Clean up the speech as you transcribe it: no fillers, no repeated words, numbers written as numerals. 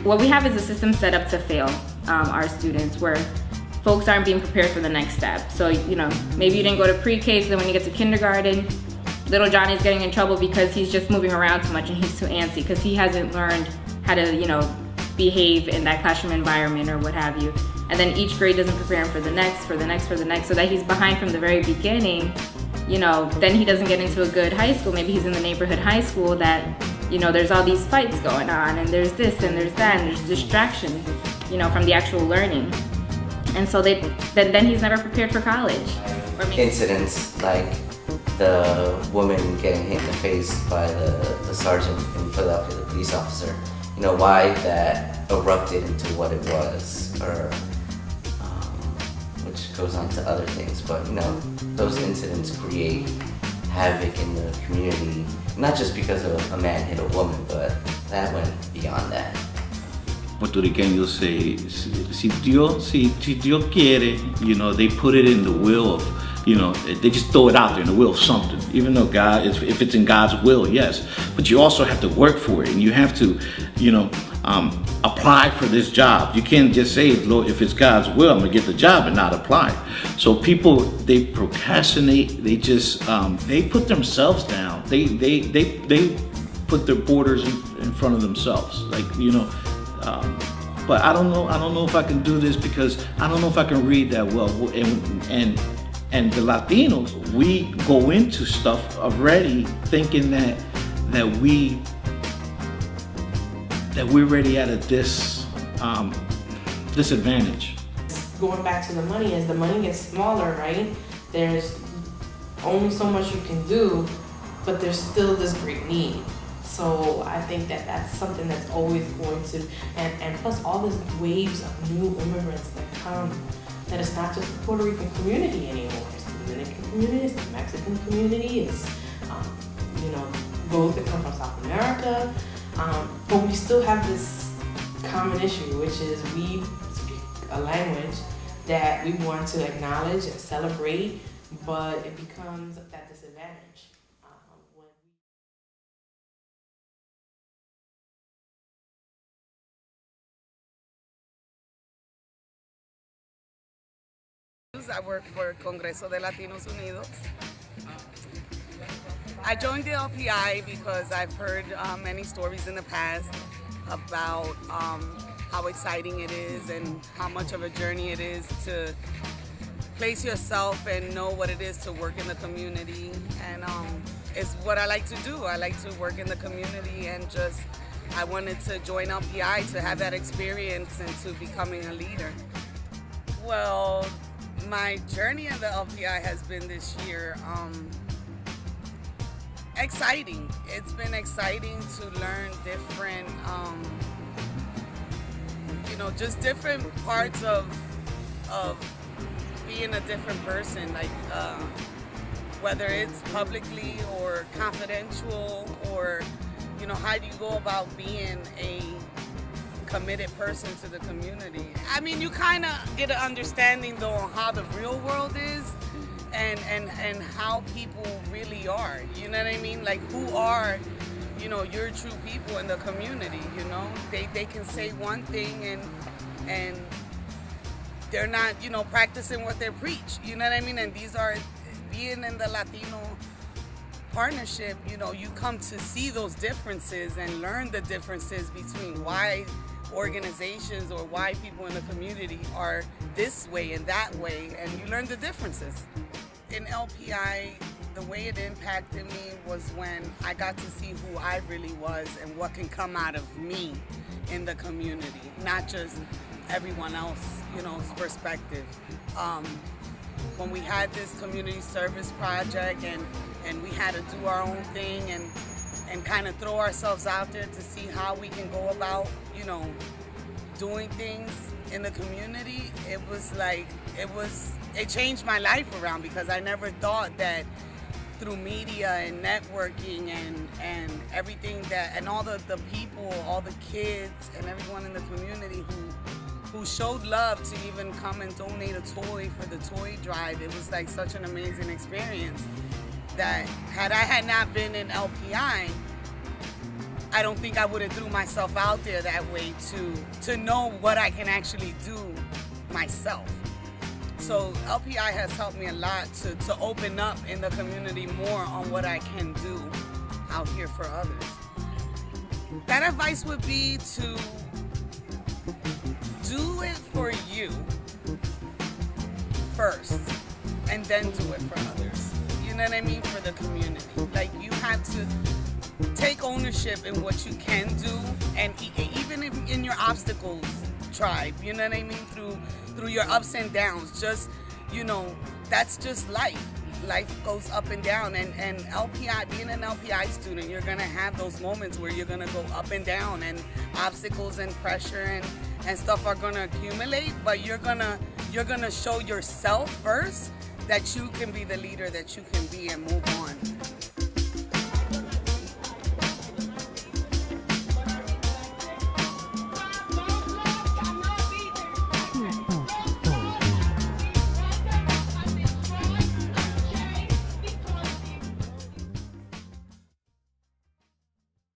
what we have is a system set up to fail our students, where folks aren't being prepared for the next step. So, you know, maybe you didn't go to pre-K, so then when you get to kindergarten, little Johnny's getting in trouble because he's just moving around too much and he's too antsy because he hasn't learned how to, you know, behave in that classroom environment or what have you. And then each grade doesn't prepare him for the next, so that he's behind from the very beginning. You know, then he doesn't get into a good high school. Maybe he's in the neighborhood high school that, you know, there's all these fights going on and there's this and there's that and there's distraction, you know, from the actual learning. And so then he's never prepared for college. Incidents like the woman getting hit in the face by the sergeant in Philadelphia, the police officer, you know, why that erupted into what it was, or which goes on to other things, but you know, those incidents create havoc in the community, not just because a man hit a woman, but that went beyond that. Puertorriqueños say, si Dios quiere, you know, they put it in the will of, you know, they just throw it out there in the will of something. Even though God, if it's in God's will, yes. But you also have to work for it, and you have to, you know, apply for this job. You can't just say, Lord, if it's God's will, I'm gonna get the job and not apply. So people, they procrastinate. They just, they put themselves down. They put their borders in front of themselves. Like, you know. But I don't know if I can do this because I don't know if I can read that well. And the Latinos, we go into stuff already thinking that we're already at a disadvantage. Going back to the money, as the money gets smaller, right? There's only so much you can do, but there's still this great need. So I think that that's something that's always going to, and plus all these waves of new immigrants that come, that it's not just the Puerto Rican community anymore. It's the Dominican community, it's the Mexican community, it's, you know, those that come from South America. But we still have this common issue, which is we speak a language that we want to acknowledge and celebrate, but it becomes that disadvantage. I work for Congreso de Latinos Unidos. I joined the LPI because I've heard many stories in the past about how exciting it is and how much of a journey it is to place yourself and know what it is to work in the community. And it's what I like to do. I like to work in the community, and just I wanted to join LPI to have that experience and to becoming a leader. Well, my journey in the LPI has been this year exciting. It's been exciting to learn different, you know, just different parts of being a different person, like whether it's publicly or confidential, or, you know, how do you go about being a committed person to the community. I mean, you kind of get an understanding though on how the real world is and how people really are, you know what I mean? Like, who are, you know, your true people in the community, you know? They can say one thing and they're not, you know, practicing what they preach, you know what I mean? And these are, being in the Latino partnership, you know, you come to see those differences and learn the differences between why organizations or why people in the community are this way and that way, and you learn the differences. In LPI, the way it impacted me was when I got to see who I really was and what can come out of me in the community, not just everyone else, you know, perspective. When we had this community service project and we had to do our own thing and kind of throw ourselves out there to see how we can go about, you know, doing things in the community, it was like, it changed my life around, because I never thought that through media and networking and everything that, and all the people, all the kids and everyone in the community who showed love to even come and donate a toy for the toy drive. It was like such an amazing experience that had I not been in LPI, I don't think I would have threw myself out there that way to know what I can actually do myself. So LPI has helped me a lot to open up in the community more on what I can do out here for others. That advice would be to do it for you first and then do it for others. You know what I mean? For the community. Like, you have to take ownership in what you can do, and even in your obstacles, tribe, you know what I mean? Through your ups and downs, just, you know, that's just life. Life goes up and down, and LPI, being an LPI student, you're gonna have those moments where you're gonna go up and down, and obstacles and pressure and stuff are gonna accumulate, but you're gonna show yourself first that you can be the leader that you can be and move on.